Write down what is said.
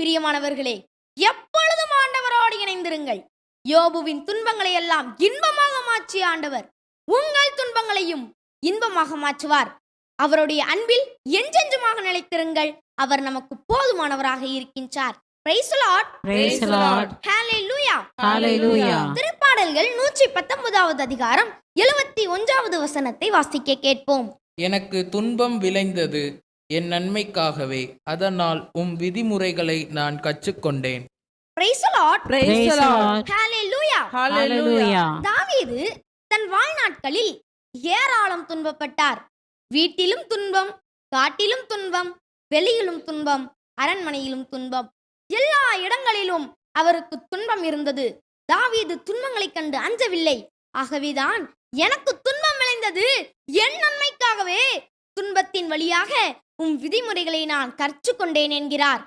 பிரியமானவர்களே, எப்பொழுதும் ஆண்டவரோடு இணைந்திருங்கள். யோபுவின் துன்பங்களை எல்லாம் இன்பமாக மாற்றிய ஆண்டவர் உங்கள் துன்பங்களையும் இன்பமாக மாற்றுவார். அவருடைய அன்பில் என்றென்றுமாக நிலைத்திருங்கள். அவர் நமக்கு போதுமானவராக இருக்கின்றார். Praise the Lord. Praise the Lord. Hallelujah. Hallelujah. திருப்பாடல்கள் 119வது அதிகாரம் 71வது வசனத்தை வாசிக்க கேட்போம். எனக்கு துன்பம் விளைந்தது என் நன்மைக்காகவே, அதனால் விதிமுறைகளை நான் கற்றுக்கொண்டேன். Praise the Lord. Praise the Lord. Hallelujah. Hallelujah. தாவீது தன் வாழ்நாட்களில் ஏராளம் துன்பப்பட்டார். வீட்டிலும் துன்பம், காட்டிலும் துன்பம், வெளியிலும் துன்பம், அரண்மனையிலும் துன்பம், எல்லா இடங்களிலும் அவருக்கு துன்பம் இருந்தது. தாவீது துன்பங்களைக் கண்டு அஞ்சவில்லை. ஆகவேதான் எனக்கு துன்பம் விளைந்தது என் நன்மைக்காகவே, துன்பத்தின் வழியாக விதிமுறைகளை நான் கற்றுக்கொண்டேன் என்கிறார்.